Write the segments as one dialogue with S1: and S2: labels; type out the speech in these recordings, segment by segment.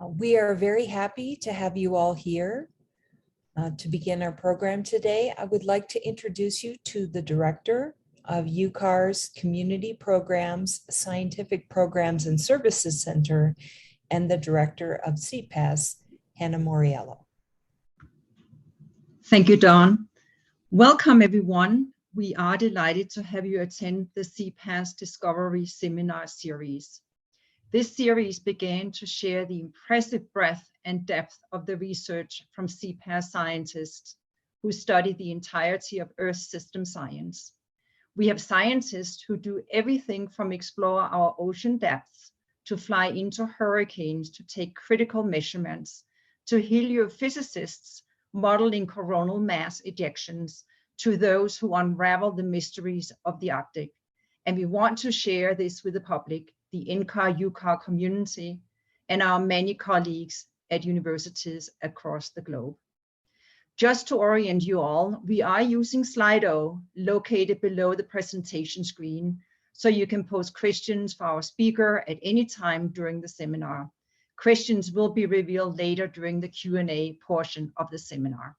S1: We are very happy to have you all here. To begin our program today, I would like to introduce you to the Director of UCAR's Community Programs, Scientific Programs and Services Center, and the Director of CPAESS, Hannah Moriello.
S2: Thank you, Dawn. Welcome, everyone. We are delighted to have you attend the CPAESS Discovery Seminar Series. This series began to share the impressive breadth and depth of the research from CPAESS scientists who study the entirety of Earth system science. We have scientists who do everything from explore our ocean depths to fly into hurricanes to take critical measurements, to heliophysicists modeling coronal mass ejections, to those who unravel the mysteries of the Arctic. And we want to share this with the public, the NCAR community, and our many colleagues at universities across the globe. Just to orient you all, we are using Slido located below the presentation screen, so you can post questions for our speaker at any time during the seminar. Questions will be revealed later during the Q&A portion of the seminar.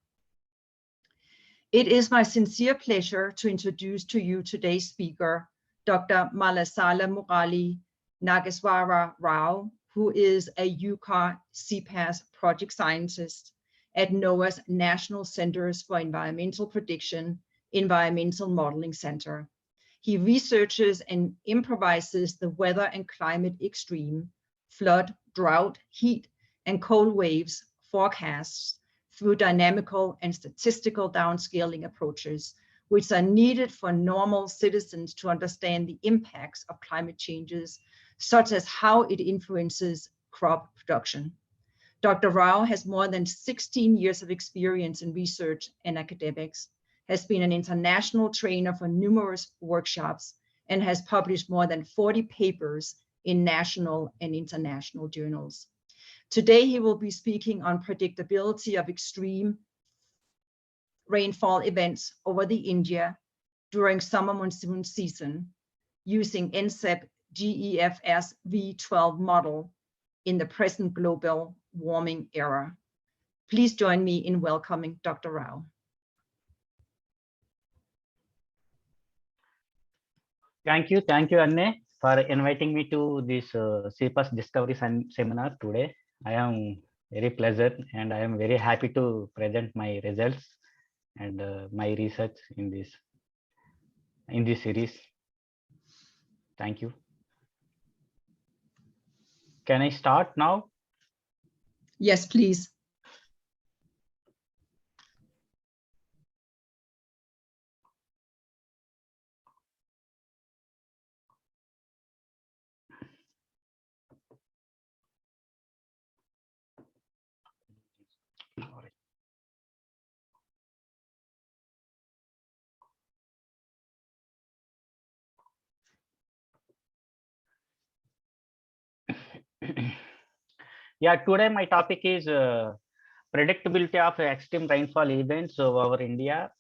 S2: It is my sincere pleasure to introduce to you today's speaker, Dr. Malasala Murali Nageswara Rao, who is a UCAR.CPAESS project scientist at NOAA's National Centers for Environmental Prediction, Environmental Modeling Center. He researches and improvises the weather and climate extreme, flood, drought, heat, and cold waves forecasts through dynamical and statistical downscaling approaches, which are needed for normal citizens to understand the impacts of climate changes, such as how it influences crop production. Dr. Rao has more than 16 years of experience in research and academics, has been an international trainer for numerous workshops, and has published more than 40 papers in national and international journals. Today, he will be speaking on predictability of extreme rainfall events over the India during summer monsoon season using NCEP GEFS V12 model in the present global warming era. Please join me in welcoming Dr. Rao.
S3: Thank you, Anne, for inviting me to this CPAESS Discovery Seminar today. I am very pleased and I am very happy to present my results and my research in this series. Thank you. Can I start now?
S2: Yes, please.
S3: Yeah, today my topic is predictability of extreme rainfall events over India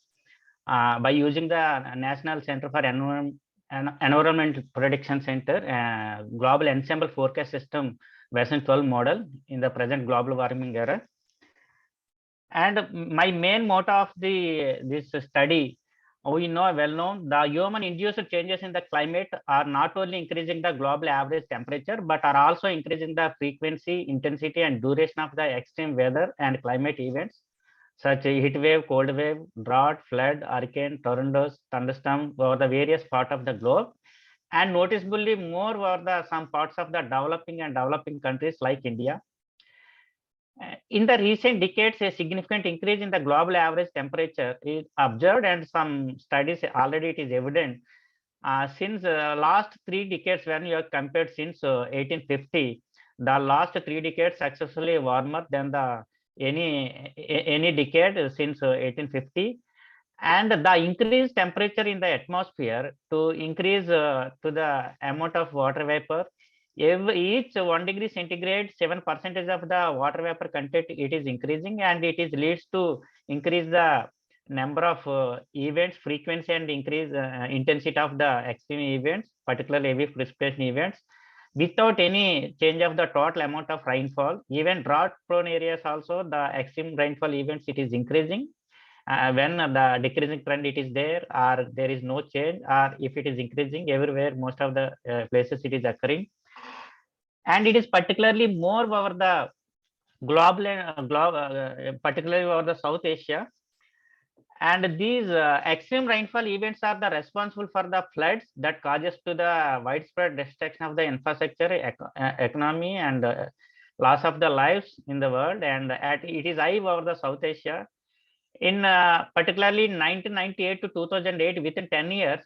S3: by using the National Center for Environment Prediction Center Global Ensemble Forecast System version 12 model in the present global warming era. And my main motto of this study, we know well known, the human induced changes in the climate are not only increasing the global average temperature, but are also increasing the frequency, intensity, and duration of the extreme weather and climate events, such as heat wave, cold wave, drought, flood, hurricane, tornadoes, thunderstorm over the various parts of the globe, and noticeably more over some parts of the developing countries like India. In the recent decades, a significant increase in the global average temperature is observed, and some studies already it is evident. Since last 3 decades, when you are compared since 1850, the last 3 decades successfully warmer than the any decade since 1850, and the increased temperature in the atmosphere to increase to the amount of water vapor. Each 1 degree centigrade, 7% of the water vapor content it is increasing, and it is leads to increase the number of events, frequency, and increase intensity of the extreme events, particularly heavy precipitation events. without any change of the total amount of rainfall. Even drought prone areas also, the extreme rainfall events, it is increasing. When the decreasing trend it is there, or there is no change, or if it is increasing everywhere, most of the places it is occurring. And it is particularly more over the particularly over the South Asia. And these extreme rainfall events are the responsible for the floods that causes to the widespread destruction of the infrastructure, economy, and loss of the lives in the world. And it is high over the South Asia. In particularly 1998 to 2008, within 10 years,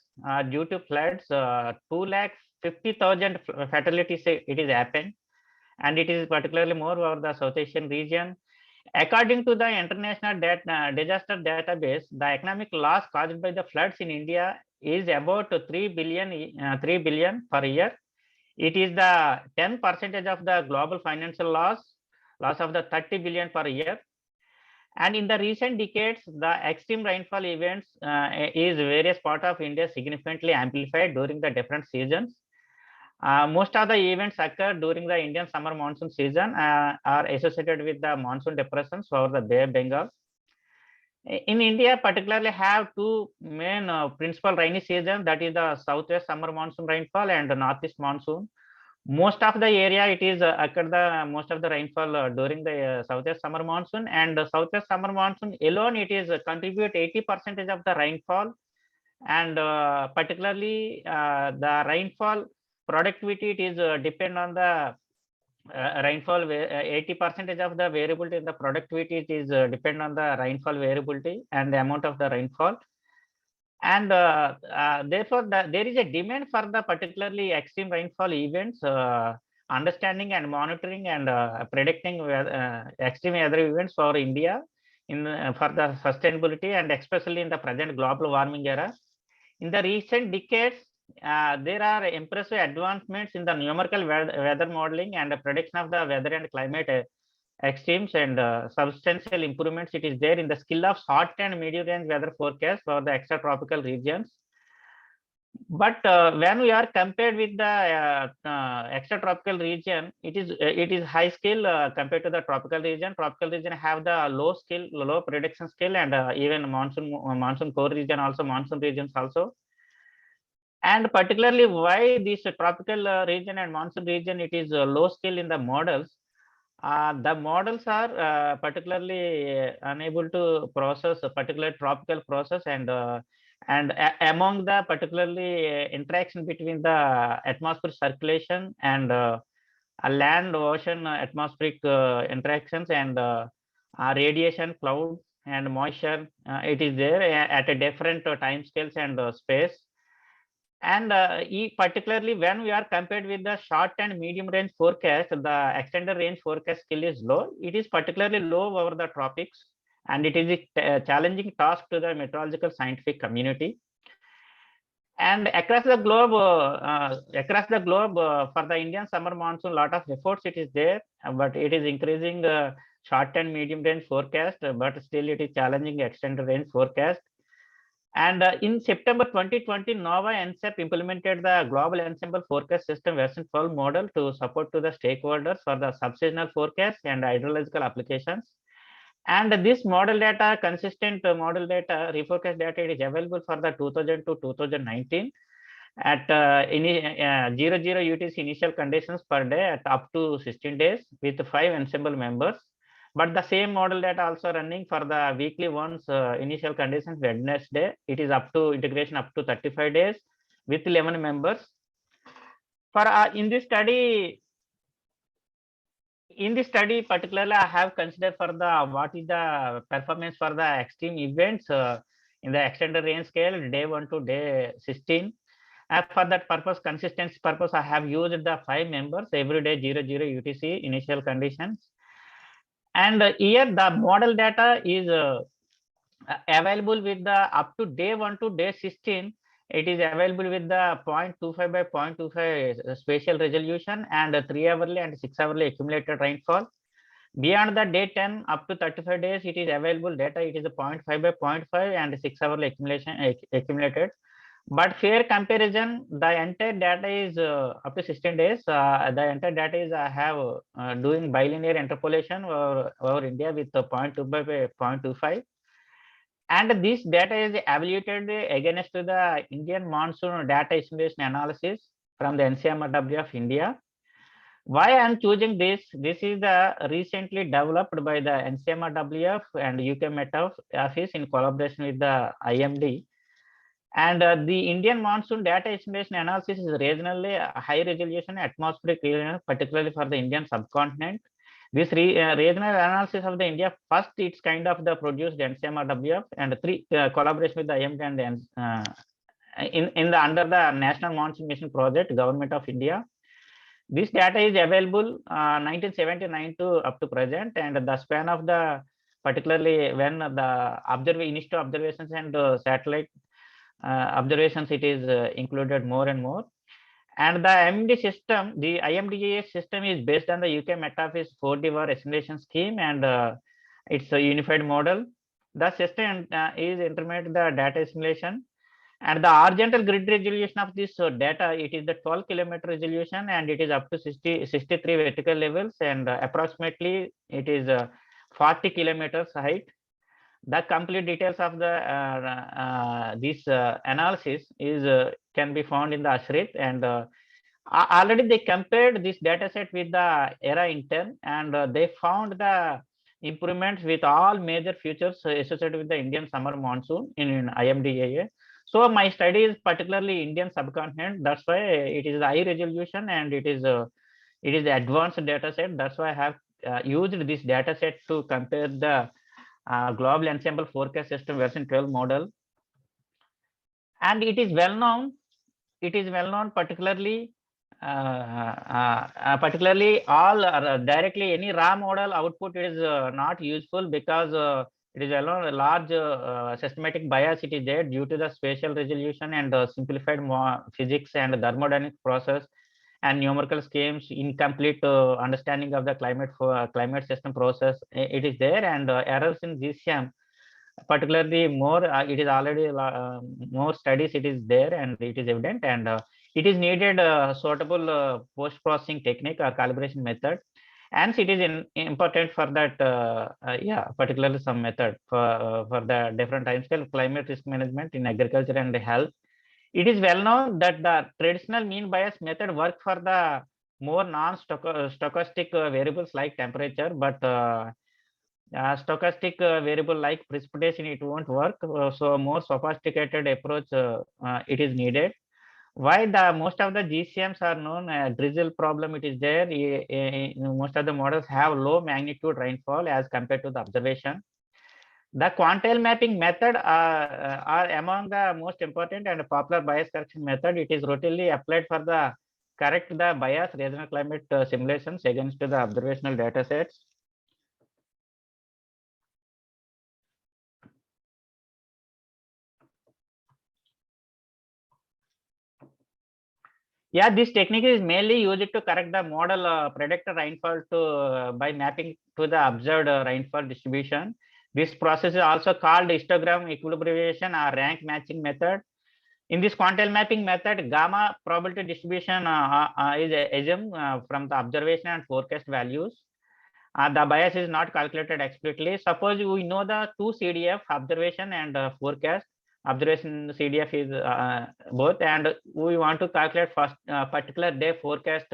S3: due to floods, 250,000 fatalities it is happened, and it is particularly more over the South Asian region. According to the International Disaster Database, the economic loss caused by the floods in India is about 3 billion per year. It is the 10% of the global financial loss of the 30 billion per year. And in the recent decades, the extreme rainfall events is various parts of India significantly amplified during the different seasons. Most of the events occur during the Indian summer monsoon season, are associated with the monsoon depressions over the Bay of Bengal. In India, particularly have two main principal rainy seasons, that is the southwest summer monsoon rainfall and the northeast monsoon. Most of the area it is occurred the most of the rainfall during the southwest summer monsoon, and the southwest summer monsoon alone it is contribute 80% of the rainfall. And particularly the rainfall productivity, it is depend on the rainfall. 80% of the variability in the productivity, it is depend on the rainfall variability and the amount of the rainfall. And therefore there is a demand for the particularly extreme rainfall events, understanding and monitoring and predicting extreme weather events for India for the sustainability, and especially in the present global warming era. In the recent decades, there are impressive advancements in the numerical weather modeling and the prediction of the weather and climate extremes, and substantial improvements it is there in the skill of short and medium range weather forecast for the extratropical regions. But when we are compared with the extratropical region, it is high skill compared to the tropical region. Tropical region have the low prediction skill, and even monsoon core region also, monsoon regions also. And particularly why this tropical region and monsoon region it is low skill in the models. The models are particularly unable to process a particular tropical process, and among the particularly interaction between the atmospheric circulation and land ocean atmospheric interactions, and radiation, cloud, and moisture, it is there at a different time scales and space. And particularly when we are compared with the short and medium range forecast, the extended range forecast skill is low. It is particularly low over the tropics, and it is a challenging task to the meteorological scientific community. And across the globe, for the Indian summer monsoon, lot of efforts it is there, but it is increasing short and medium range forecast, but still it is challenging extended range forecast. And in September 2020, NOAA NCEP implemented the Global Ensemble Forecast System version 12 model to support to the stakeholders for the subseasonal forecast and hydrological applications. And this model data, consistent model data, reforecast data, it is available for the 2000 to 2019 at 00 UTC initial conditions per day at up to 16 days with 5 ensemble members. But the same model data also running for the weekly ones initial conditions Wednesday. It is up to integration up to 35 days with 11 members. For in this study particularly, I have considered for the what is the performance for the extreme events in the extended range scale day 1 to day 16. For that purpose, consistency purpose, I have used the 5 members every day 00 UTC initial conditions. And here the model data is available with the up to day 1 to day 16. It is available with the 0.25 by 0.25 spatial resolution and 3 hourly and 6 hourly accumulated rainfall. Beyond the day 10 up to 35 days, it is available data. It is a 0.5 by 0.5 and 6 hourly accumulated. But fair comparison, the entire data is up to 16 days. The entire data is I have doing bilinear interpolation over India with 0.2 by 0.25. And this data is evaluated against the Indian monsoon data estimation analysis from the NCMW of India. Why I am choosing this? This is the recently developed by the NCMWF and UK Met Office in collaboration with the IMD. And the Indian monsoon data estimation analysis is regionally high resolution atmospheric clearance, particularly for the Indian subcontinent. This regional analysis of the India first its kind of the produced NCMWF and three collaboration with the IMD and in the under the National Monsoon Mission Project, Government of India. This data is available 1979 to up to present, and the span of the particularly when the initial observations and satellite observations it is included more and more. And the IMD system, the IMDA system is based on the UK Met Office 4D war estimation scheme, and it's a unified model. The system is implement the data assimilation, and the horizontal grid resolution of this data, it is the 12 kilometer resolution, and it is up to 63 vertical levels, and approximately it is 40 kilometers height. The complete details of the this analysis is can be found in the ASHRIT, and already they compared this data set with the ERA intern, and they found the improvements with all major features associated with the Indian summer monsoon in IMDAA. So my study is particularly Indian subcontinent. That's why it is high resolution, and it is advanced data set. That's why I have used this data set to compare the global ensemble forecast system version 12 model. And it is well known. It is well known, particularly all directly any raw model output is not useful, because it is alone a large systematic bias it is there due to the spatial resolution and simplified physics and thermodynamic process and numerical schemes, incomplete understanding of the climate system process it is there, and errors in GCM particularly more it is already more studies it is there, and it is evident, and it is needed suitable post processing technique or calibration method, and it is important for that particularly some method for the different timescale climate risk management in agriculture and health. It is well known that the traditional mean bias method work for the more non-stochastic variables like temperature, but stochastic variable like precipitation it won't work. So more sophisticated approach it is needed. Why the most of the GCMs are known drizzle problem it is there. Most of the models have low magnitude rainfall as compared to the observation. The quantile mapping method are among the most important and popular bias correction method. It is routinely applied for the correct the bias regional climate simulations against the observational data sets. Yeah, this technique is mainly used to correct the model predicted rainfall by mapping to the observed rainfall distribution. This process is also called histogram equilibration or rank matching method. In this quantile mapping method, gamma probability distribution is assumed from the observation and forecast values. The bias is not calculated explicitly. Suppose we know the two CDF observation and forecast. Observation CDF is both, and we want to calculate first particular day forecast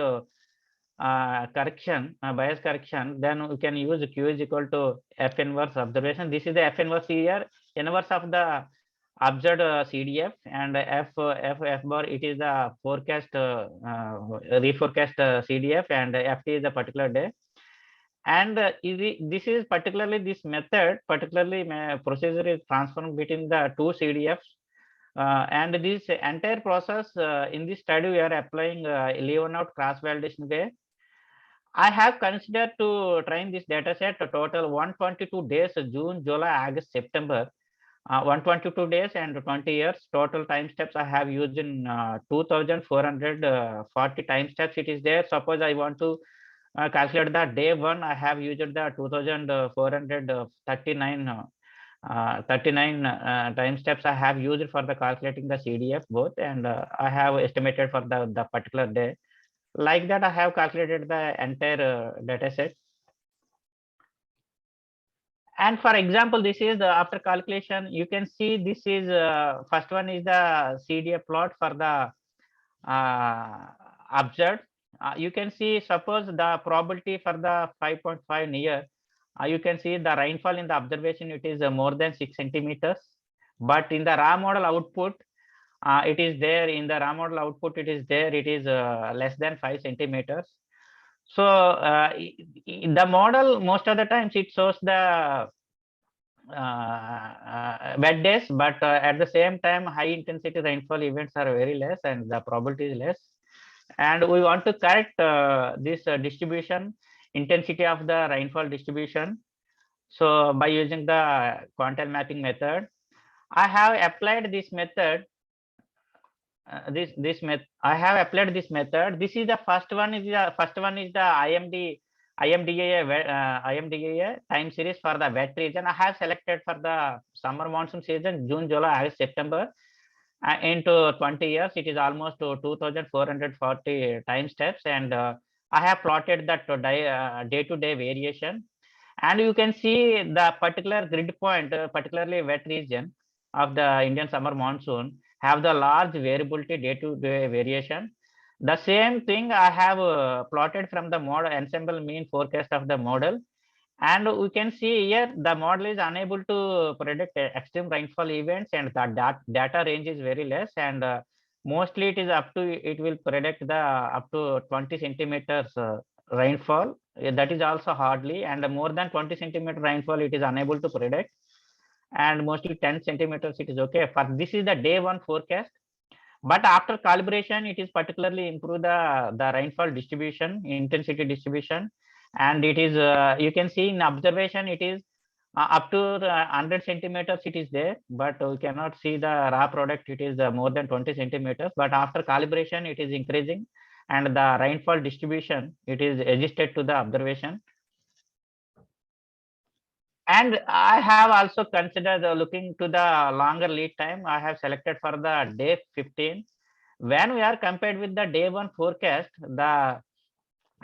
S3: correction, bias correction. Then we can use Q is equal to F inverse observation. This is the F inverse here, inverse of the observed CDF, and F bar it is the forecast reforecast CDF, and FT is the particular day. And this is particularly this method, particularly procedure is transformed between the two CDFs, and this entire process in this study we are applying leave-out cross validation way. I have considered to train this data set a total 122 days, June, July, August, September, 122 days and 20 years. Total time steps I have used in 2440 time steps it is there. Suppose I want to calculate the day one, I have used the 2439 39 time steps I have used for the calculating the CDF both, and I have estimated for the particular day. Like that, I have calculated the entire data set. And for example, this is the after calculation, you can see this is first one is the Cdf plot for the observed. You can see, suppose the probability for the 5.5 near, you can see the rainfall in the observation, it is more than 6 centimeters. But in the raw model output, it is there in the raw model output, it is there, it is less than 5 centimeters. So the model, most of the times it shows the wet days, but at the same time, high intensity rainfall events are very less and the probability is less. And we want to correct this distribution, intensity of the rainfall distribution. So by using the quantile mapping method, I have applied this method. I have applied this method. This is the first one. Is the IMDA time series for the wet region. I have selected for the summer monsoon season, June, July, August, September. Into 20 years, it is almost 2,440 time steps, and I have plotted that day-to-day variation. And you can see the particular grid point, particularly wet region of the Indian summer monsoon, have the large variability day-to-day variation. The same thing I have plotted from the model ensemble mean forecast of the model. And we can see here the model is unable to predict extreme rainfall events, and the data range is very less, and mostly it is up to, it will predict the up to 20 centimeters rainfall. That is also hardly, and more than 20 centimeter rainfall it is unable to predict, and mostly 10 centimeters it is okay. For this is the day one forecast, but after calibration it is particularly improve the rainfall distribution, intensity distribution, and it is you can see in observation it is up to 100 centimeters it is there, but we cannot see the raw product, it is more than 20 centimeters, but after calibration it is increasing, and the rainfall distribution it is adjusted to the observation. And I have also considered looking to the longer lead time. I have selected for the day 15. When we are compared with the day one forecast, the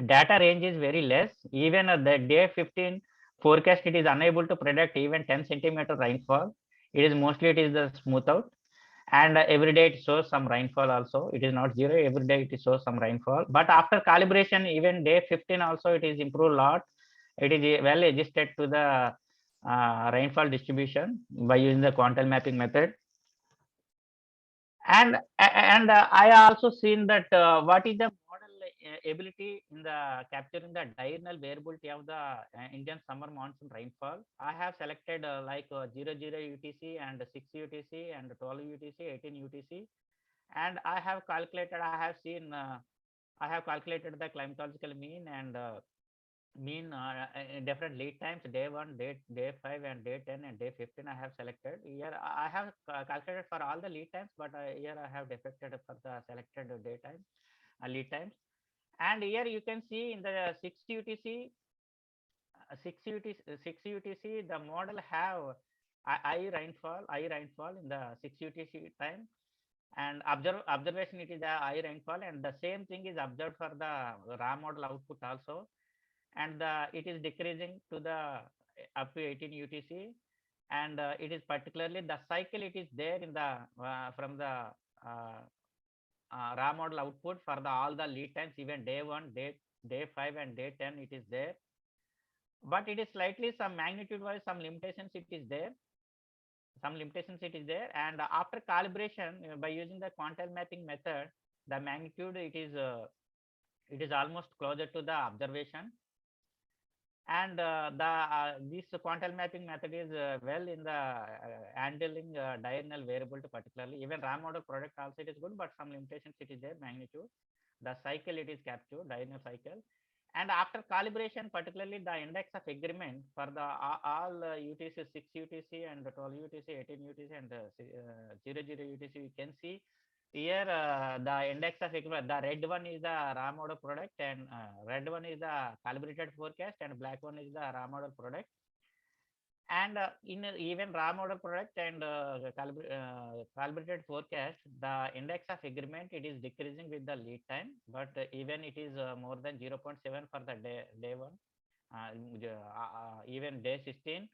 S3: data range is very less. Even the day 15 forecast, it is unable to predict even 10 centimeter rainfall. It is mostly it is the smooth out, and every day it shows some rainfall also. It is not zero, every day it shows some rainfall. But after calibration, even day 15 also it is improved a lot. It is well adjusted to the rainfall distribution by using the quantile mapping method. And I also seen that what is the model ability in the capturing the diurnal variability of the Indian summer monsoon rainfall. I have selected like 00 UTC and 6 UTC and 12 UTC, 18 UTC, and I have calculated. I have calculated the climatological mean and mean different lead times, day 1, day 5, and day 10 and day 15 I have selected. Here I have calculated for all the lead times, but here I have defected for the selected day time lead times. And here you can see in the 6 UTC, 6 UTC, the model have I rainfall in the 6 UTC time, and observation it is the I rainfall, and the same thing is observed for the raw model output also, and it is decreasing to the up to 18 UTC, and it is particularly the cycle it is there in the from the raw model output for the all the lead times, even day 1, day 5 and day 10 it is there, but it is slightly some magnitude wise some limitations it is there, and after calibration by using the quantile mapping method, the magnitude it is almost closer to the observation. And this quantile mapping method is well in the handling diurnal variability, particularly even raw model product also it is good, but some limitations it is there, magnitude, the cycle it is captured, diurnal cycle. And after calibration, particularly the index of agreement for the all UTC, 6 UTC and 12 UTC, 18 UTC and 00 UTC, you can see here the index of agreement, the red one is the raw model product, and red one is the calibrated forecast, and black one is the raw model product. And in even raw model product and calibrated forecast, the index of agreement, it is decreasing with the lead time, but even it is more than 0.7 for the day one, even day 16,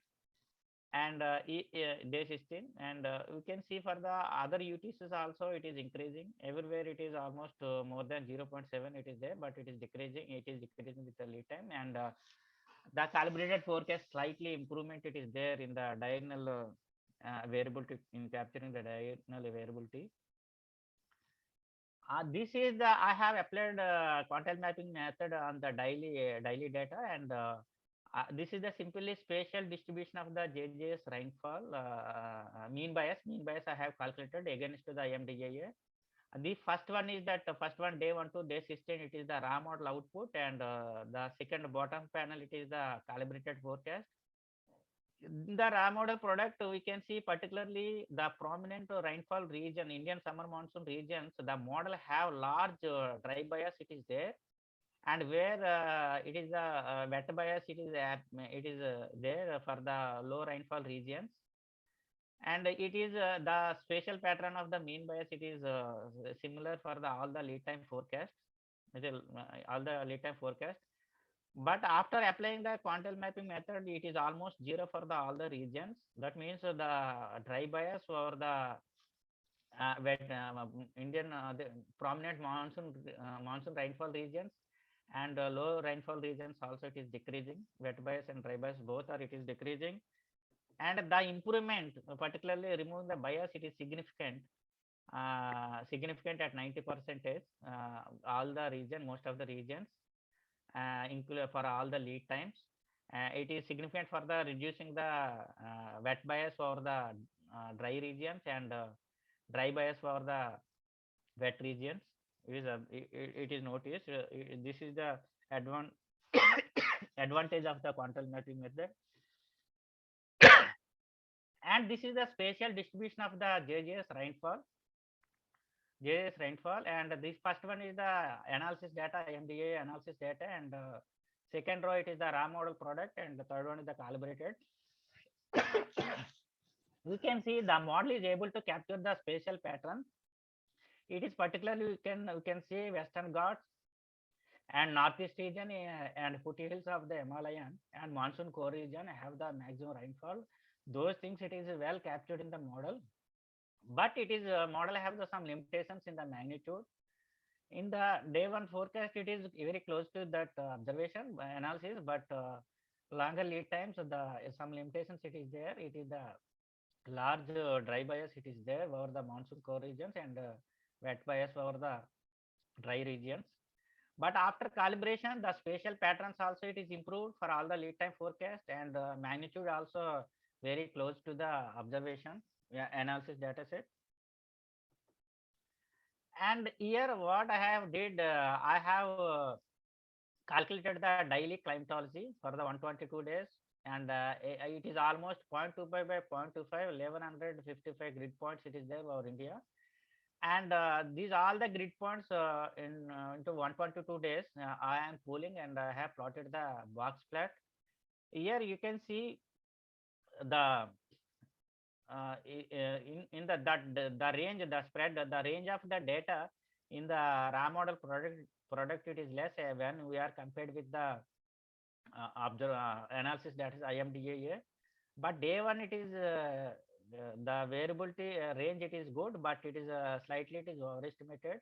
S3: and day 16, and we can see for the other UTCs also it is increasing. Everywhere it is almost more than 0.7 it is there, but it is decreasing with the lead time. And the calibrated forecast slightly improvement it is there in the diagonal variability, in capturing the diagonal variability. This is the I have applied quantile mapping method on the daily data, and this is the simply spatial distribution of the JJS rainfall mean bias. Mean bias I have calculated against the IMDAA. The first one is that first one day 1 to day 16 it is the raw model output, and the second bottom panel it is the calibrated forecast. In the raw model product, we can see particularly the prominent rainfall region, Indian summer monsoon regions. The model have large dry bias it is there, and where it is a wet bias it is there for the low rainfall regions. And it is the spatial pattern of the mean bias, it is similar for the all the lead time forecast, all the lead time forecast. But after applying the quantile mapping method, it is almost zero for the all the regions. That means the dry bias or the wet Indian the prominent monsoon rainfall regions and low rainfall regions also it is decreasing. Wet bias and dry bias both are it is decreasing. And the improvement, particularly removing the bias, it is significant. Significant at 90%. All the region, most of the regions, include for all the lead times. It is significant for the reducing the wet bias for the dry regions, and dry bias for the wet regions. It is noticed. This is the advantage of the quantile mapping method. And this is the spatial distribution of the JJS rainfall. And this first one is the analysis data, IMDA analysis data, and second row it is the raw model product, and the third one is the calibrated. We can see the model is able to capture the spatial pattern. It is particularly we can see Western Ghats and Northeast region and foothills of the Himalayan and monsoon core region have the maximum rainfall. Those things it is well captured in the model, but it is model have some limitations in the magnitude. In the day one forecast, it is very close to that observation analysis, but longer lead times, some limitations it is there. It is the large dry bias it is there over the monsoon core regions, and wet bias over the dry regions. But after calibration, the spatial patterns also it is improved for all the lead time forecast, and magnitude also very close to the observation analysis data set. And here what I have did, I have calculated the daily climatology for the 122 days, and it is almost 0.25 by 0.25, 1155 grid points it is there over India. And these all the grid points into 122 days I am pulling, and I have plotted the box plot. Here you can see the in the range, the spread, the range of the data in the raw model product it is less when we are compared with the analysis that is IMDAA. But day one it is the variability range it is good, but it is slightly it is overestimated.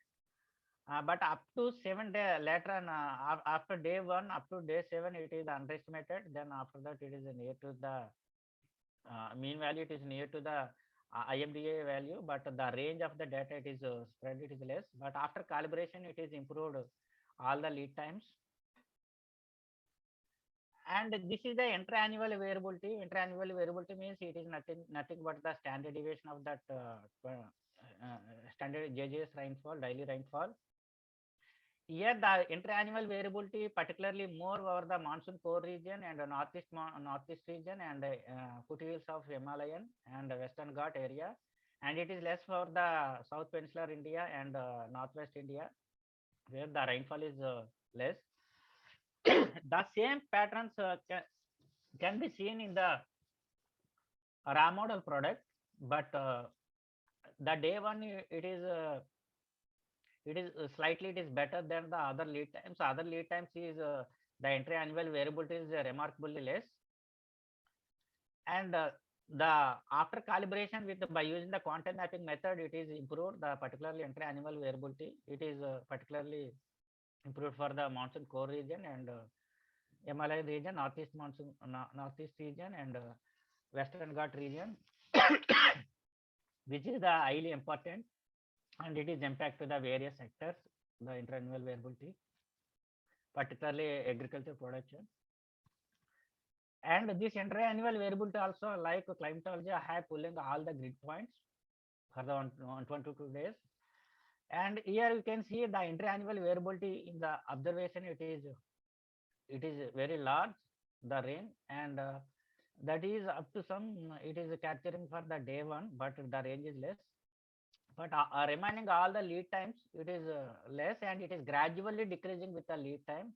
S3: But up to 7 day later on, after day 1 up to day 7 it is underestimated. Then after that it is near to the mean value, it is near to the IMDA value, but the range of the data it is spread it is less. But after calibration it is improved all the lead times. And this is the intra-annual variability. Intra-annual variability means it is nothing but the standard deviation of that standard JJS rainfall, daily rainfall. Here the intra-annual variability particularly more over the monsoon core region and northeast region and foothills of Himalayan and Western Ghat area, and it is less for the South Peninsular India and Northwest India, where the rainfall is less. The same patterns can be seen in the raw model product, but the day one it is slightly it is better than the other lead times. Other lead times is the entry annual variability is remarkably less, and the after calibration with by using the Quantile mapping method, it is improved the particularly entry annual variability. It is particularly improved for the monsoon core region and Himalaya region, northeast monsoon, northeast region, and Western Ghat region, which is the highly important, and it is impact to the various sectors, the interannual variability, particularly agriculture production. And this interannual variability also, like climatology, I have pulling all the grid points for the 122 days. And here you can see the interannual variability in the observation. It is very large, the rain, and that is up to some. It is capturing for the day one, but the range is less. But remaining all the lead times, it is less, and it is gradually decreasing with the lead time.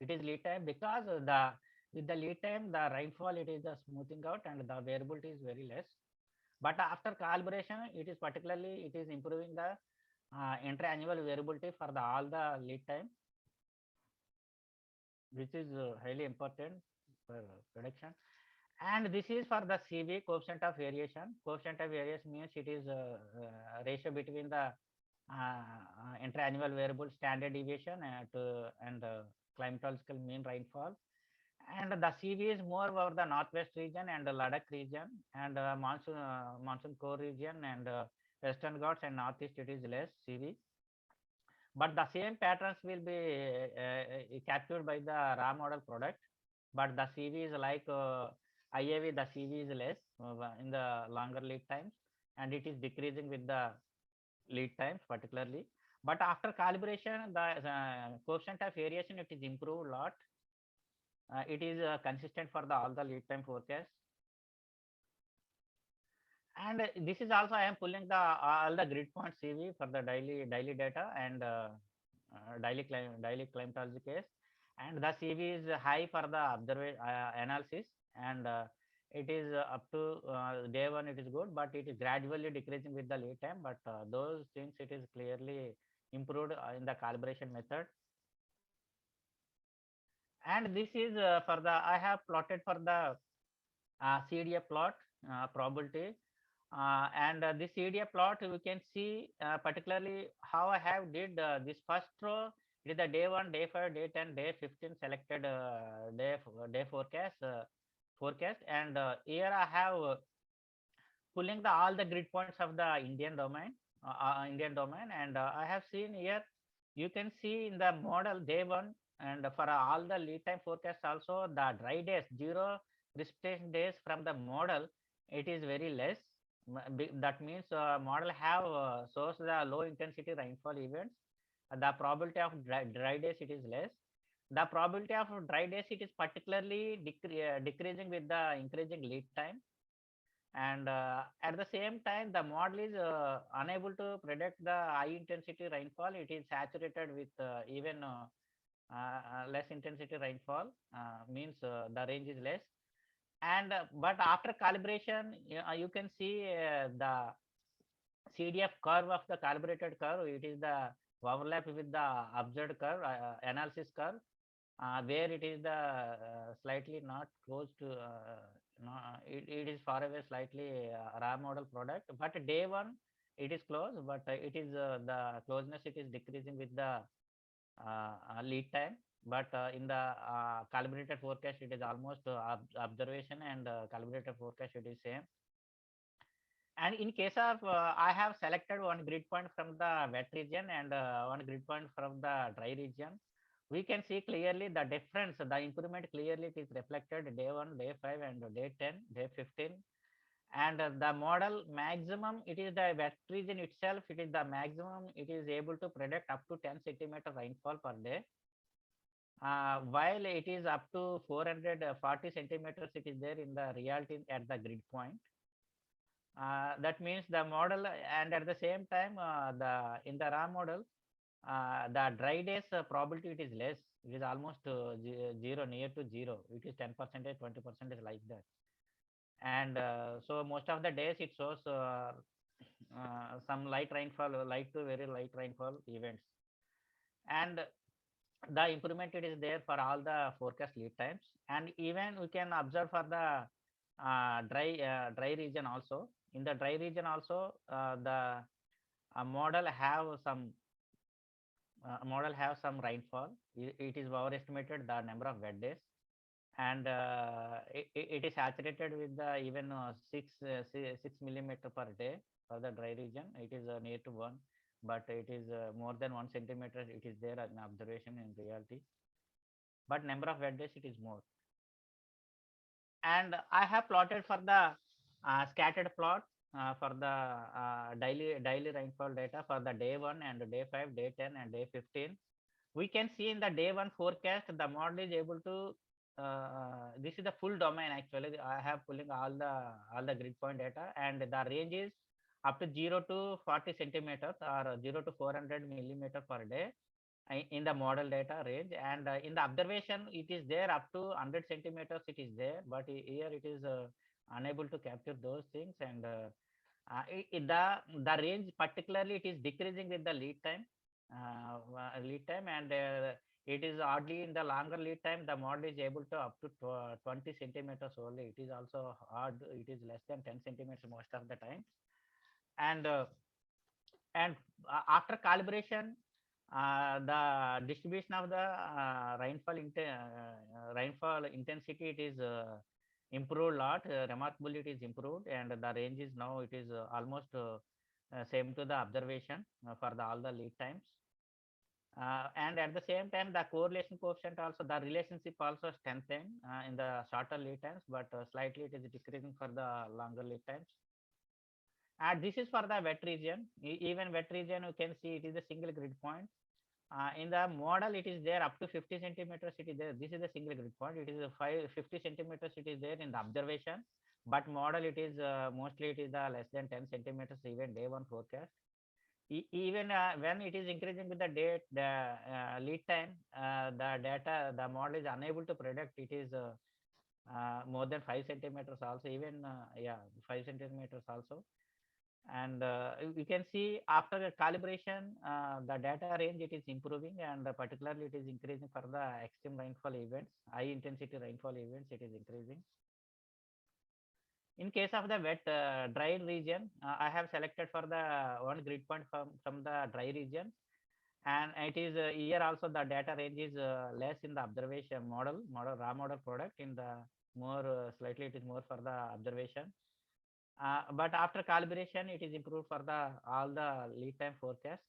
S3: It is lead time because the with the lead time, the rainfall it is smoothing out, and the variability is very less. But after calibration, it is particularly it is improving the inter-annual variability for the all the lead time, which is highly important for prediction. And this is for the CV, coefficient of variation. Coefficient of variation means it is ratio between the inter-annual variable standard deviation and climatological mean rainfall. And the CV is more over the northwest region and the Ladakh region, and monsoon core region, and Western Ghats and northeast it is less CV. But the same patterns will be captured by the raw model product, but the CV is like IAV, the CV is less in the longer lead times, and it is decreasing with the lead times particularly. But after calibration, the coefficient of variation, it is improved a lot. It is consistent for the all the lead time forecast. And this is also I am pulling the all the grid point CV for the daily data and daily climatology case, and the CV is high for the analysis, and it is up to day one it is good, but it is gradually decreasing with the lead time. But those things it is clearly improved in the calibration method. And this is for the I have plotted for the Cdf plot probability. And this Cdf plot, we can see particularly how I have did this first row. It is the day 1, day 5, day 10, day 15 selected day forecast, and here I have pulling the all the grid points of the Indian domain, and I have seen here. You can see in the model day 1, and for all the lead time forecast also the dry days, 0 precipitation days from the model, it is very less. That means model have source the low intensity rainfall events. The probability of dry days it is less. The probability of dry days it is particularly decreasing with the increasing lead time. And at the same time, the model is unable to predict the high intensity rainfall. It is saturated with even less intensity rainfall, means the range is less. And but after calibration, you can see the CDF curve of the calibrated curve. It is the overlap with the observed curve, analysis curve, where it is the slightly not close to it is far away slightly raw model product, but day 1 it is close, but it is the closeness it is decreasing with the lead time. But in the calibrated forecast it is almost observation and calibrated forecast it is same. And in case of I have selected one grid point from the wet region and one grid point from the dry region. We can see clearly the difference, the improvement clearly it is reflected day 1, day 5, and day 10, day 15. And the model maximum, it is the wet region itself, it is the maximum, it is able to predict up to 10 centimeter rainfall per day. While it is up to 440 centimeters, it is there in the reality at the grid point. That means the model, and at the same time, in the raw model, the dry days probability it is less. It is almost 0, near to 0. It is 10%, 20% like that. And so most of the days it shows some light rainfall, light to very light rainfall events. And the improvement it is there for all the forecast lead times, and even we can observe for the dry region also. In the dry region also, the model have some rainfall. It is overestimated the number of wet days, and it is saturated with the even 6 millimeter per day for the dry region. It is near to 1, but it is more than 1 centimeter. It is there in observation in reality, but number of wet days it is more. And I have plotted for the scattered plot for the daily rainfall data for the day 1 and day 5, day 10 and day 15. We can see in the day 1 forecast the model is able to this is the full domain. Actually, I have pulling all the grid point data, and the range is up to 0 to 40 centimeters or 0 to 400 millimeter per day in the model data range. And in the observation it is there up to 100 centimeters it is there, but here it is unable to capture those things. And the range particularly it is decreasing with the lead time, and it is oddly in the longer lead time the model is able to up to 20 centimeters only. It is also odd, it is less than 10 centimeters most of the time. And after calibration, the distribution of the rainfall intensity it is improved a lot. Remarkably, it is improved, and the range is now it is almost same to the observation for all the lead times. And at the same time, the correlation coefficient also, the relationship also strengthened in the shorter lead times, but slightly it is decreasing for the longer lead times. And this is for the wet region. Even wet region, you can see it is a single grid point. In the model, it is there up to 50 centimeters. It is there. This is a single grid point. It is a 50 centimeters. It is there in the observation, but model it is mostly it is less than 10 centimeters. Even day 1 forecast. Even when it is increasing with the date, the lead time, the model is unable to predict. It is more than 5 centimeters also. Even 5 centimeters also. And you can see after the calibration, the data range it is improving, and particularly it is increasing for the extreme rainfall events, high intensity rainfall events. It is increasing. In case of the wet dry region, I have selected for the one grid point from the dry region, and it is here also the data range is less in the observation raw model product. In the more slightly it is more for the observation. But after calibration, it is improved for all the lead time forecasts.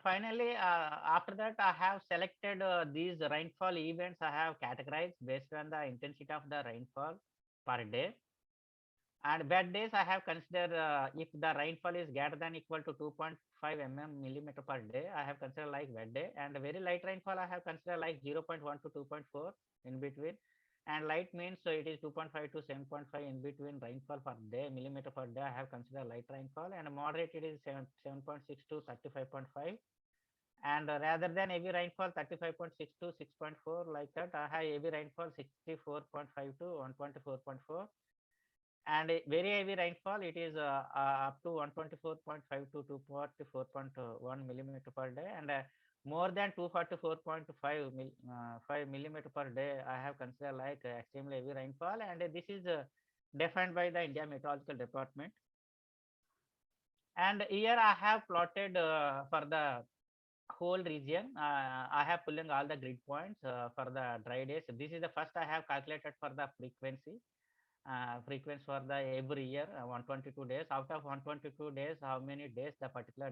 S3: Finally, after that, I have selected these rainfall events. I have categorized based on the intensity of the rainfall per day. And wet days, I have considered if the rainfall is greater than equal to 2.5 millimeter per day, I have considered like wet day. And very light rainfall, I have considered like 0.1 to 2.4 in between. And light means so it is 2.5 to 7.5 in between rainfall per day, millimeter per day. I have considered light rainfall, and moderate it is 7.6 to 35.5. And rather than heavy rainfall 35.6 to 6.4 like that, I have heavy rainfall 64.5 to 124.4. And very heavy rainfall it is up to 124.5 to 244.1 millimeter per day, and more than 244.5 millimeter per day I have considered like extremely heavy rainfall, and this is defined by the India Meteorological Department. And here I have plotted for the whole region. I have pulling all the grid points for the dry days. This is the first I have calculated for the frequency for the every year 122 days. Out of 122 days, how many days the particular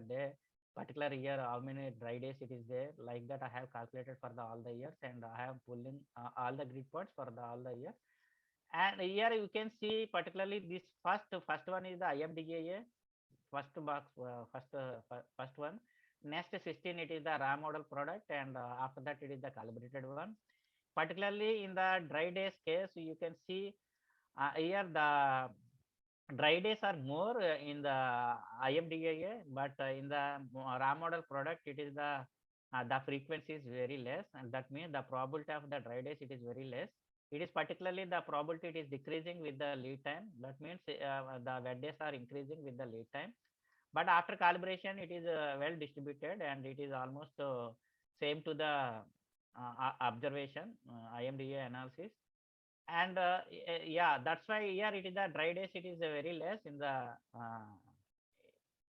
S3: year, how many dry days it is there, like that I have calculated for all the years, and I have pulling all the grid points for all the years. And here you can see particularly this first one is the IMDAA first box, first one. Next 16 it is the raw model product, and after that it is the calibrated one. Particularly in the dry days case, you can see here the dry days are more in the IMDAA, but in the raw model product it is the frequency is very less, and that means the probability of the dry days it is very less. it is particularly the probability it is decreasing with the lead time. That means the wet days are increasing with the lead time. But after calibration, it is well distributed and it is almost same to the observation, IMDA analysis. And yeah, that's why here it is the dry days, it is very less in the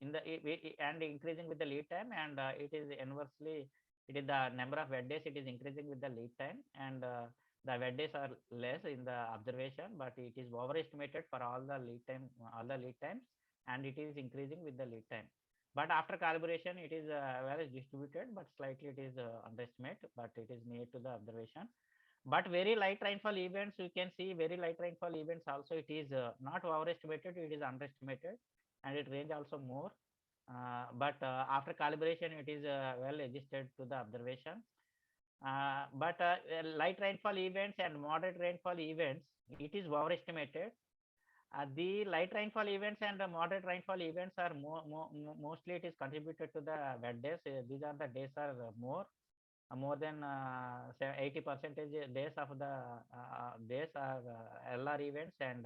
S3: and increasing with the lead time, and it is inversely, it is the number of wet days, it is increasing with the lead time, and the wet days are less in the observation, but it is overestimated for all the lead times, and it is increasing with the lead time. But after calibration, it is well distributed, but slightly it is underestimate, but it is near to the observation. But very light rainfall events, you can see very light rainfall events also, it is not overestimated, it is underestimated, and it range also more. But after calibration, it is well adjusted to the observation. But light rainfall events and moderate rainfall events, it is overestimated. The light rainfall events and the moderate rainfall events are mostly it is contributed to the wet days. These are the days are more than 80% days of the days are LR events and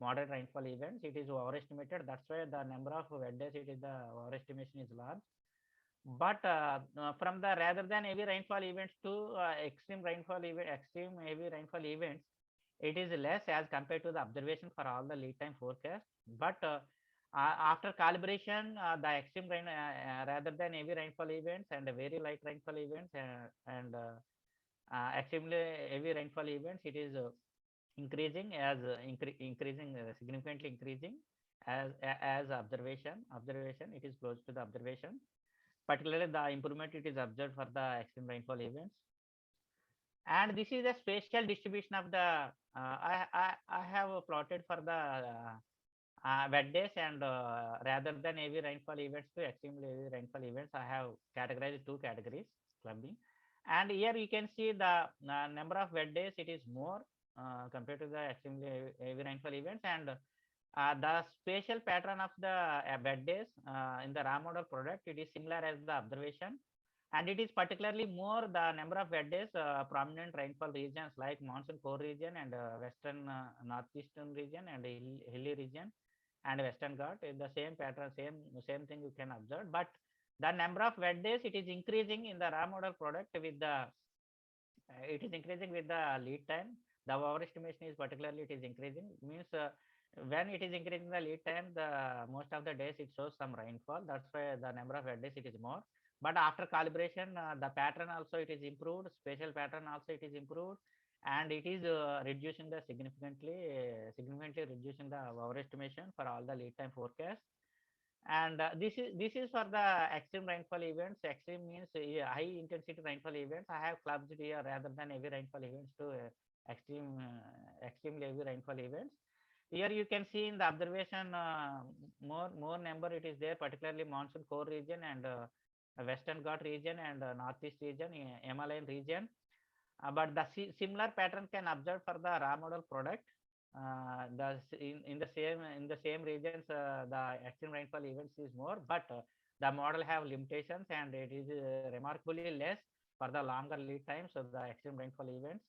S3: moderate rainfall events. It is overestimated. That's why the number of wet days, it is the overestimation is large. But from the rather than heavy rainfall events to extreme heavy rainfall events, it is less as compared to the observation for all the lead time forecast. But after calibration, the extreme rain rather than heavy rainfall events and very light rainfall events and extremely heavy rainfall events, it is increasing as significantly increasing as observation. It is close to the observation. Particularly the improvement it is observed for the extreme rainfall events. And this is a spatial distribution of the I have plotted for the wet days and rather than heavy rainfall events to extremely heavy rainfall events, I have categorized two categories, clubbing. And here you can see the number of wet days, it is more compared to the extremely heavy rainfall events, and the spatial pattern of the wet days in the raw model product, it is similar as the observation. And it is particularly more the number of wet days, prominent rainfall regions like monsoon core region and western northeastern region and hilly region and western Ghat. The same pattern, same thing you can observe. But the number of wet days, it is increasing in the raw model product with the it is increasing with the lead time. The overestimation is particularly it is increasing, means when it is increasing the lead time, the most of the days it shows some rainfall. That's why the number of wet days it is more. But after calibration, the pattern also it is improved, spatial pattern also it is improved, and it is reducing the significantly reducing the overestimation for all the lead time forecast. And this is for the extreme rainfall events. Extreme means high intensity rainfall events. I have clubbed here rather than heavy rainfall events to extremely heavy rainfall events. Here you can see in the observation more number it is there, particularly monsoon core region and western Ghat region and northeast region, Himalayan region. But the similar pattern can observe for the raw model product. In the same regions, the extreme rainfall events is more, but the model have limitations and it is remarkably less for the longer lead times of the extreme rainfall events.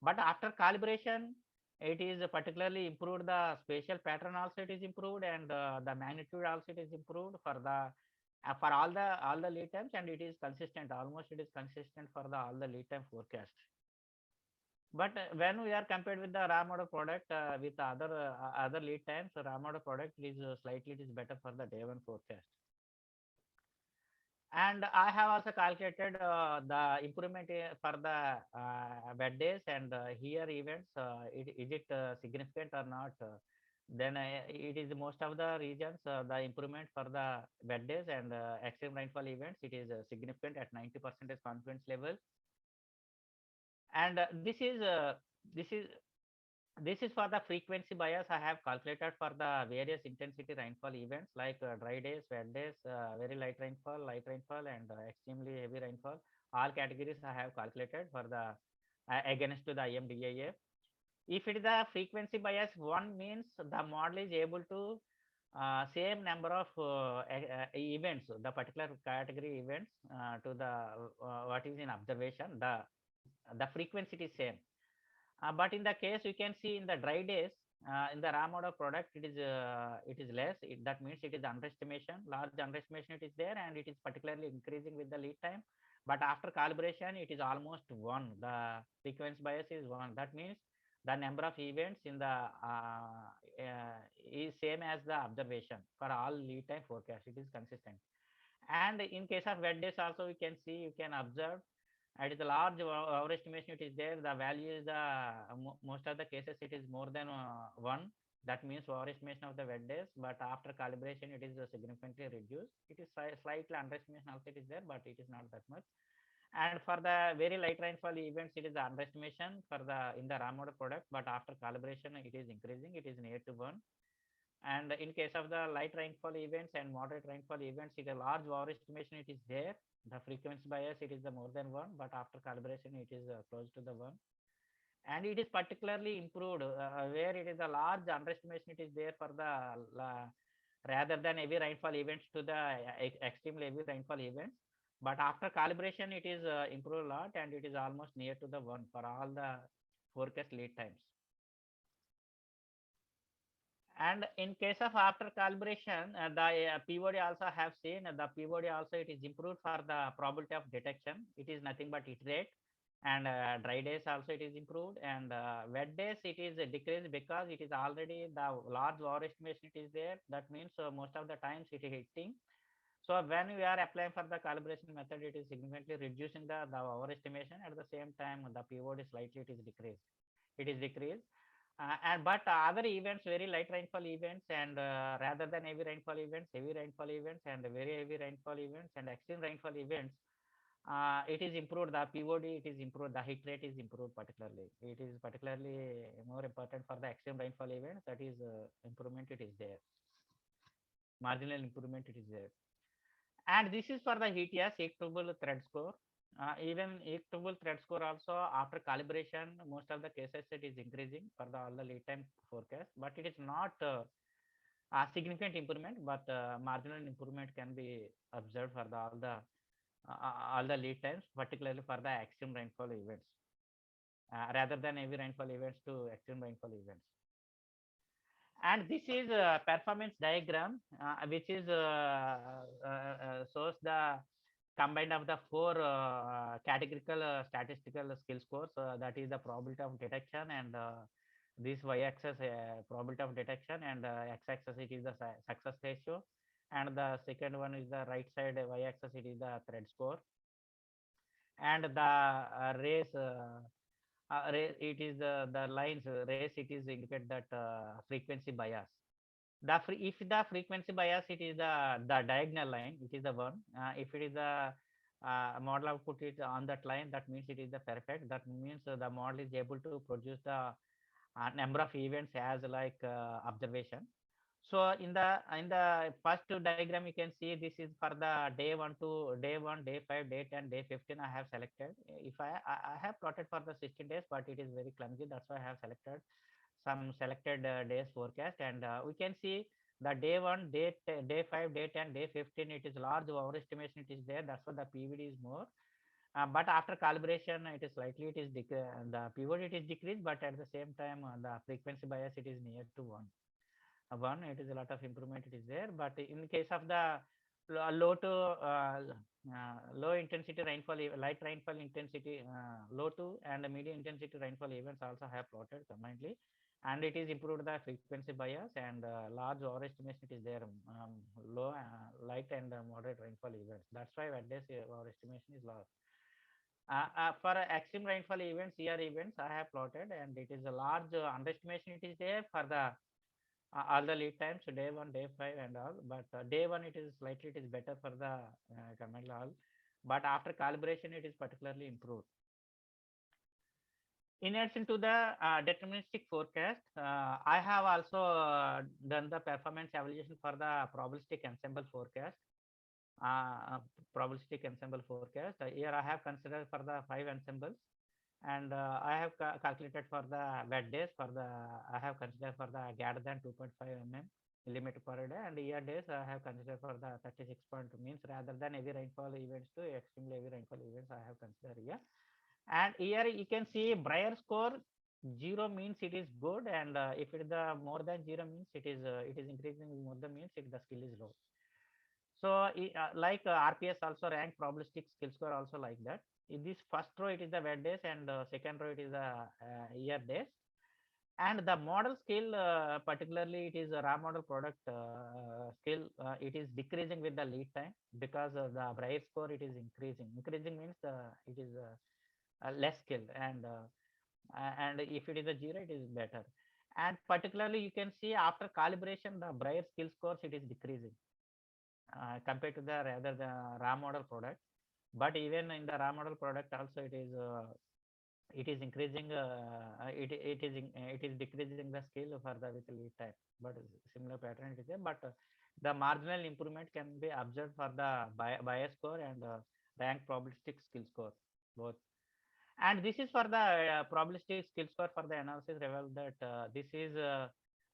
S3: But after calibration, it is particularly improved. The spatial pattern also it is improved, and the magnitude also it is improved for the for all the lead times, and it is consistent. Almost it is consistent for the all the lead time forecast. But when we are compared with the raw model product with other lead times, so raw model product is slightly it is better for the day one forecast. And I have also calculated the improvement for the wet days and here events. Is it significant or not? Then it is most of the regions the improvement for the wet days and extreme rainfall events. It is significant at 90% confidence level. And this is for the frequency bias I have calculated for the various intensity rainfall events like dry days, wet days, very light rainfall, and extremely heavy rainfall. All categories I have calculated for the against to the IMDAA. If it is a frequency bias, one means the model is able to same number of events, the particular category events to the what is in observation, the frequency is same. But in the case you can see in the dry days, in the raw model product, it is less. That means it is underestimation, large underestimation it is there, and it is particularly increasing with the lead time. But after calibration, it is almost one. The frequency bias is one. That means the number of events in the is same as the observation for all lead time forecast. It is consistent. And in case of wet days also, we can see, you can observe, it is a large overestimation it is there. The value is the most of the cases it is more than one. That means overestimation of the wet days, but after calibration it is significantly reduced. It is slightly underestimation also it is there, but it is not that much. And for the very light rainfall events, it is underestimation for the in the raw model product, but after calibration it is increasing. It is near to one. And in case of the light rainfall events and moderate rainfall events, it is a large overestimation it is there. The frequency bias it is the more than one, but after calibration it is close to the one. And it is particularly improved where it is a large underestimation it is there for the rather than heavy rainfall events to the extreme heavy rainfall events. But after calibration it is improved a lot, and it is almost near to the one for all the forecast lead times. And in case of after calibration, the POD also have seen the POD also it is improved for the probability of detection. It is nothing but iterate, and dry days also it is improved, and wet days it is decreased because it is already the large overestimation it is there. That means most of the times it is hitting. So when we are applying for the calibration method, it is significantly reducing the overestimation. At the same time, the POD slightly it is decreased. It is decreased. And but other events, very light rainfall events, and rather than heavy rainfall events, heavy rainfall events, and very heavy rainfall events, and extreme rainfall events, it is improved. The POD it is improved. The hit rate is improved particularly. It is particularly more important for the extreme rainfall events. That is improvement it is there. Marginal improvement it is there. And this is for the HETS equitable thread score. Even equitable thread score also after calibration, most of the cases it is increasing for the all the lead time forecast, but it is not a significant improvement, but marginal improvement can be observed for the all the lead times, particularly for the extreme rainfall events, rather than heavy rainfall events to extreme rainfall events. And this is a performance diagram, which is shows the combined of the four categorical statistical skill scores. That is the probability of detection, and this y-axis probability of detection, and x-axis it is the success ratio, and the second one is the right side y-axis it is the thread score, and the race. It is the lines race it is indicate that frequency bias. If the frequency bias it is the diagonal line, it is the one. If it is the model output it on that line, that means it is the perfect. That means the model is able to produce the number of events as like observation. So in the first diagram you can see this is for the day 1 to day 1, day 5, day 10, day 15 I have selected. If I have plotted for the 16 days, but it is very clumsy, that's why I have selected some selected days forecast. And we can see the day 1, day 5, day 10, day 15 it is large overestimation it is there, that's why the PVD is more. But after calibration it is slightly it is the PVD it is decreased, but at the same time the frequency bias it is near to 1. It is a lot of improvement it is there. But in case of the low to low intensity rainfall, light rainfall intensity, low to and medium intensity rainfall events also have plotted combinedly, and it is improved the frequency bias, and large overestimation it is there, low light and moderate rainfall events. That's why wet days overestimation is low. For extreme rainfall events, year events I have plotted, and it is a large underestimation it is there for the all the lead times, day 1, day 5 and all, but day 1 it is slightly it is better for the command all, but after calibration it is particularly improved. In addition to the deterministic forecast, I have also done the performance evaluation for the probabilistic ensemble forecast. Here I have considered for the 5 ensembles, and I have calculated for the wet days for the I have considered for the greater than 2.5 millimeter per day, and year days I have considered for the 36 point, means rather than heavy rainfall events to extremely heavy rainfall events I have considered here. And here you can see Breyer score zero means it is good, and if it is the more than zero means it is increasing more than means the skill is low. So like RPS also rank probabilistic skill score also like that. In this first row it is the wet days, and second row it is the year days. And the model skill, particularly it is a raw model product skill, it is decreasing with the lead time, because of the Brier score it is increasing. Increasing means it is less skill, and if it is a zero it is better. And particularly you can see after calibration the Brier skill scores it is decreasing compared to the rather the raw model product. But even in the raw model product also it is increasing, it is decreasing the skill for the with lead time, but similar pattern it is there. But the marginal improvement can be observed for the bias score and rank probabilistic skill score both. And this is for the probabilistic skill score for the analysis revealed that this is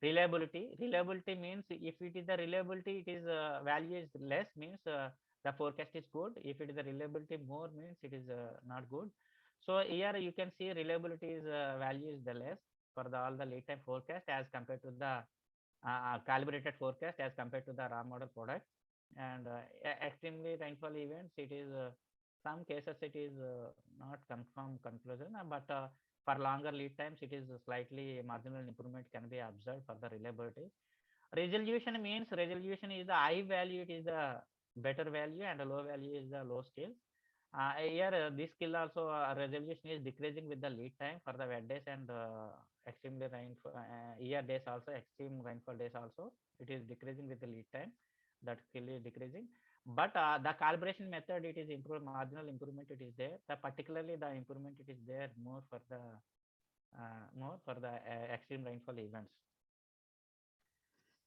S3: reliability. Reliability means if it is the reliability, it is value is less means the forecast is good. If it is the reliability more means it is not good. So here you can see reliability is value is the less for the all the lead time forecast as compared to the calibrated forecast as compared to the raw model product. And extremely rainfall events, it is some cases it is not confirmed conclusion, but for longer lead times it is slightly marginal improvement can be observed for the reliability. Resolution means resolution is the high value, it is the better value, and the low value is the low skill. Here this skill also resolution is decreasing with the lead time for the wet days and extremely rainfall year days also, extreme rainfall days also it is decreasing with the lead time. That skill is decreasing, but the calibration method it is improved, marginal improvement it is there. The particularly the improvement it is there more for the extreme rainfall events.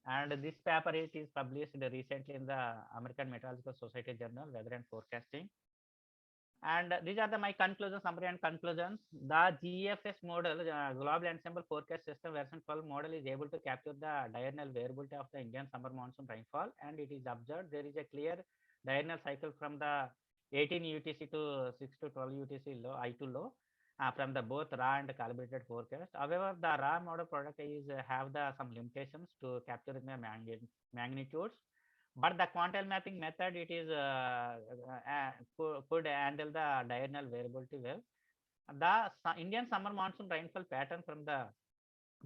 S3: And this paper it is published recently in the American Meteorological Society Journal, Weather and Forecasting. And these are my conclusions, summary and conclusions. The GFS model, Global Ensemble Forecast System version 12 model, is able to capture the diurnal variability of the Indian summer monsoon rainfall, and it is observed there is a clear diurnal cycle from the 18 UTC to 6 to 12 UTC low, I to low, from the both raw and calibrated forecast. However, the raw model product is have some limitations to capture the magnitudes. But the quantile mapping method, it is could handle the diurnal variability well. The Indian summer monsoon rainfall pattern from the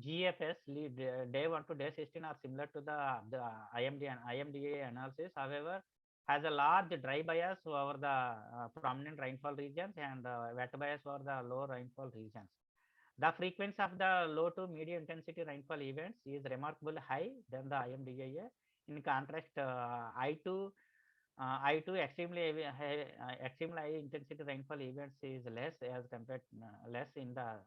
S3: GFS lead day 1 to day 16 are similar to the IMDA analysis. However, has a large dry bias over the prominent rainfall regions and wet bias over the low rainfall regions. The frequency of the low to medium intensity rainfall events is remarkably high than the IMDA. In contrast, I2 extremely high intensity rainfall events is less as compared less in the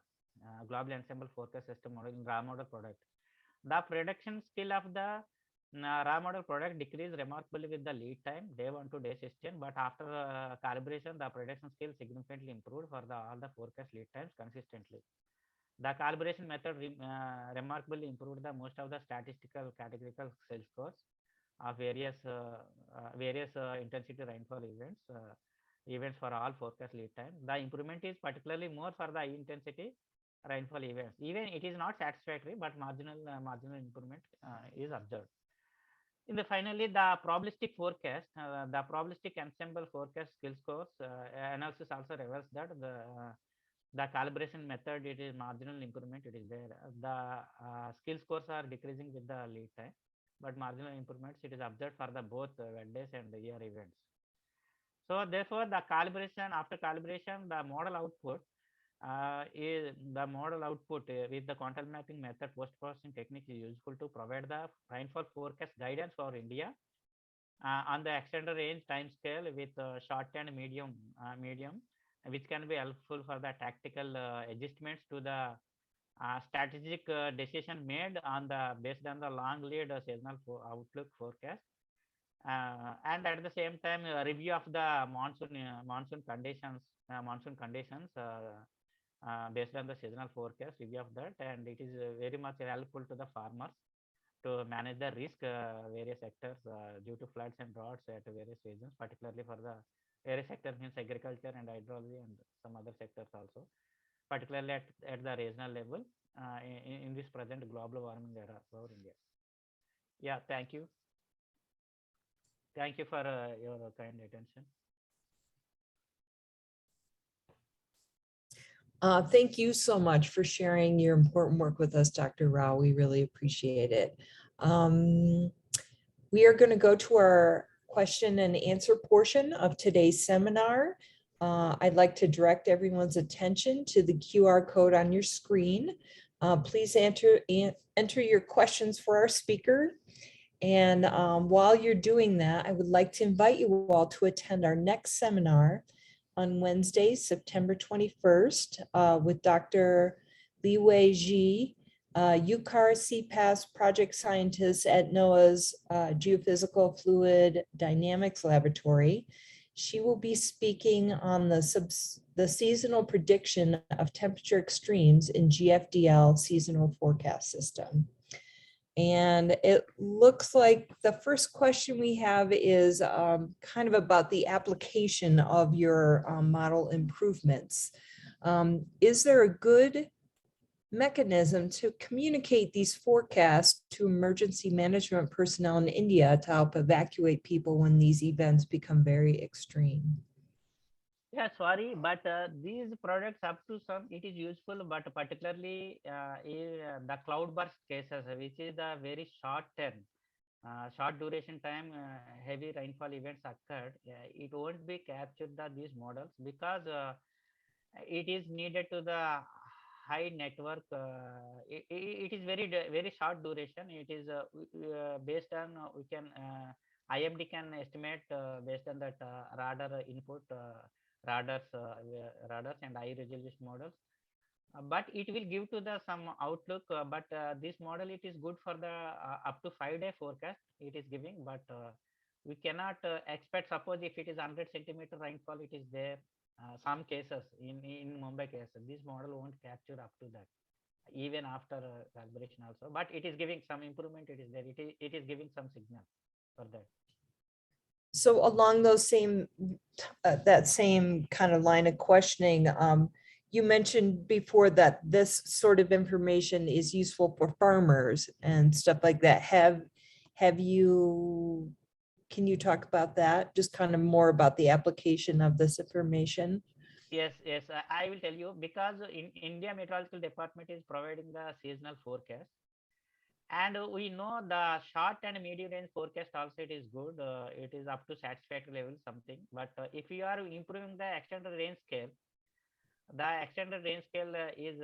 S3: global ensemble forecast system model in raw model product. The prediction skill of the raw model product decreased remarkably with the lead time day 1 to day 16, but after calibration, the prediction skill significantly improved for all the forecast lead times consistently. The calibration method remarkably improved the most of the statistical categorical skill scores of various intensity rainfall events for all forecast lead time. The improvement is particularly more for the high intensity rainfall events. Even it is not satisfactory, but marginal improvement is observed. Finally, the probabilistic forecast, the probabilistic ensemble forecast skill scores analysis also reveals that the calibration method, it is marginal improvement it is there. The skill scores are decreasing with the lead time, but marginal improvements it is observed for the both wet days and the year events. So therefore, the calibration, after calibration, the model output is the model output with the quantile mapping method post-processing technique is useful to provide the rainfall forecast guidance for India on the extended range time scale with short and medium, which can be helpful for the tactical adjustments to the strategic decision made on the based on the long lead seasonal outlook forecast, and at the same time review of the monsoon conditions based on the seasonal forecast, review of that, and it is very much helpful to the farmers to manage the risk various sectors due to floods and droughts at various regions, particularly for the various sectors means agriculture and hydrology and some other sectors also. particularly at the regional level in this present global warming era for India. Yeah, thank you. Thank you for your kind attention.
S1: Thank you so much for sharing your important work with us, Dr. Rao. We really appreciate it. We are going to go to our question and answer portion of today's seminar. I'd like to direct everyone's attention to the QR code on your screen. Please enter your questions for our speaker. And while you're doing that, I would like to invite you all to attend our next seminar on Wednesday, September 21st, with Dr. Liwei Ji, UCAR.CPAESS project scientist at NOAA's Geophysical Fluid Dynamics Laboratory. She will be speaking on the seasonal prediction of temperature extremes in GFDL seasonal forecast system. And it looks like the first question we have is kind of about the application of your model improvements. Is there a good mechanism to communicate these forecasts to emergency management personnel in India to help evacuate people when these events become very extreme?
S3: Yeah, sorry, but these products up to some, it is useful, but particularly the cloudburst cases, which is the very short term, short duration time, heavy rainfall events occurred, it won't be captured these models because it is needed to the high network. It is very short duration. It is based on we can IMD can estimate based on that radar input. Radars and high resolution models, but it will give to the some outlook. But this model it is good for the up to 5-day forecast. It is giving, but we cannot expect. Suppose if it is 100 centimeter rainfall, it is there. Some cases in Mumbai cases, this model won't capture up to that, even after calibration also. But it is giving some improvement. It is there. It is giving some signal for that.
S1: So along those that same kind of line of questioning, you mentioned before that this sort of information is useful for farmers and stuff like that. Can you talk about that? Just kind of more about the application of this information?
S3: Yes, I will tell you, because in India Meteorological Department is providing the seasonal forecast. And we know the short and medium range forecast also it is good. It is up to satisfactory level something. But if you are improving the extended range scale, the extended range scale is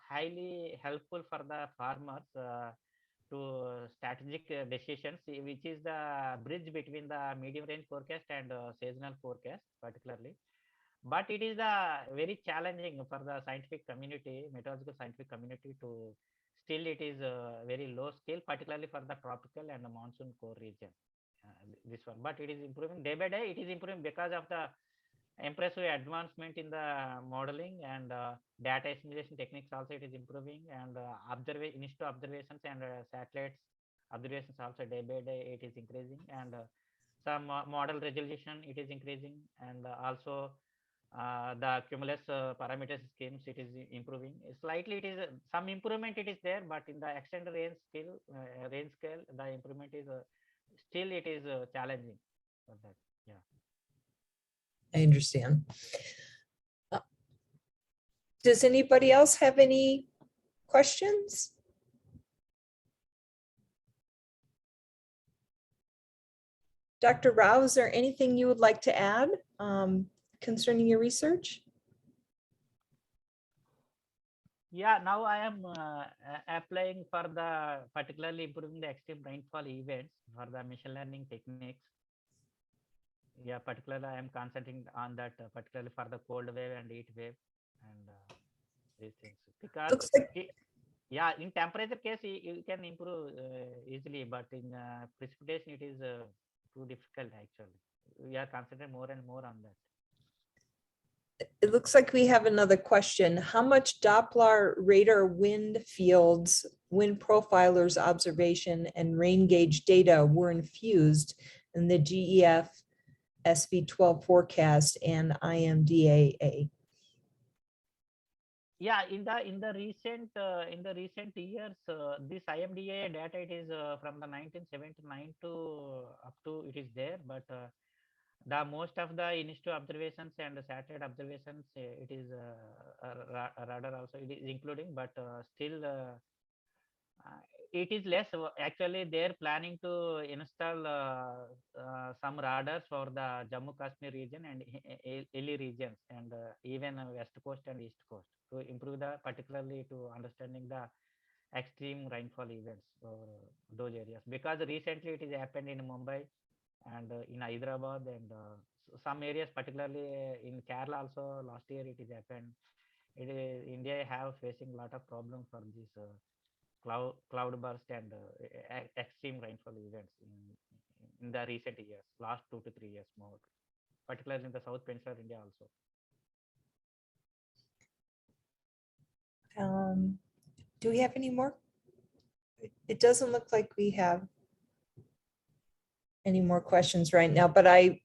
S3: highly helpful for the farmers to strategic decisions, which is the bridge between the medium range forecast and seasonal forecast particularly. But it is very challenging for the scientific community, meteorological scientific community to still it is very low scale, particularly for the tropical and the monsoon core region. This one, but it is improving day by day. It is improving because of the impressive advancement in the modeling and data assimilation techniques. Also, it is improving, and initial observations and satellites observations also day by day it is increasing, and some model resolution it is increasing, and also the cumulus parameters schemes it is improving slightly. It is some improvement it is there, but in the extended range scale the improvement is still it is challenging for that. Yeah,
S1: I understand. Does anybody else have any questions? Dr. Rao, is there anything you would like to add concerning your research?
S3: Yeah, now I am applying for the particularly improving the extreme rainfall events for the machine learning techniques. Yeah, particularly I am concentrating on that, particularly for the cold wave and heat wave and these things. Because yeah, in temperature case you can improve easily, but in precipitation it is too difficult actually. We are concentrating more and more on that.
S1: It looks like we have another question. How much Doppler radar wind fields, wind profilers observation, and rain gauge data were infused in the GEF SV12 forecast and IMDAA?
S3: Yeah, in the recent years, this IMDA data, it is from the 1979 to up to it is there, but the most of the in situ observations and satellite observations, it is radar also it is including, but still it is less. Actually, they're planning to install some radars for the Jammu Kashmir region and Hilly regions, and even West Coast and East Coast, to improve the, particularly to understanding the extreme rainfall events for those areas. Because recently it is happened in Mumbai and in Hyderabad, and some areas, particularly in Kerala also last year it is happened. It is, India have facing lot of problem for this cloud burst and extreme rainfall events in the recent years, last 2 to 3 years more, particularly in the South Peninsular India also.
S1: Do we have any more? It doesn't look like we have any more questions right now, but I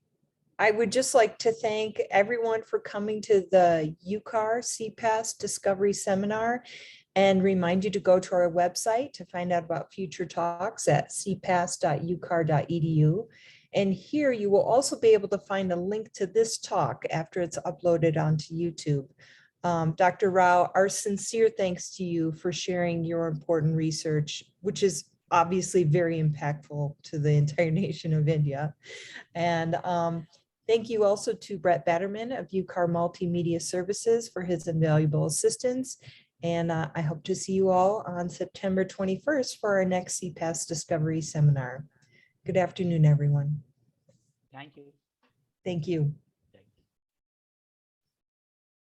S1: would just like to thank everyone for coming to the UCAR.CPAESS Discovery Seminar, and remind you to go to our website to find out about future talks at cpaess.ucar.edu. And here you will also be able to find a link to this talk after it's uploaded onto YouTube. Dr. Rao, our sincere thanks to you for sharing your important research, which is obviously very impactful to the entire nation of India. And thank you also to Brett Batterman of UCAR Multimedia Services for his invaluable assistance. And I hope to see you all on September 21st for our next CPAESS Discovery Seminar. Good afternoon, everyone.
S3: Thank you.
S1: Thank you.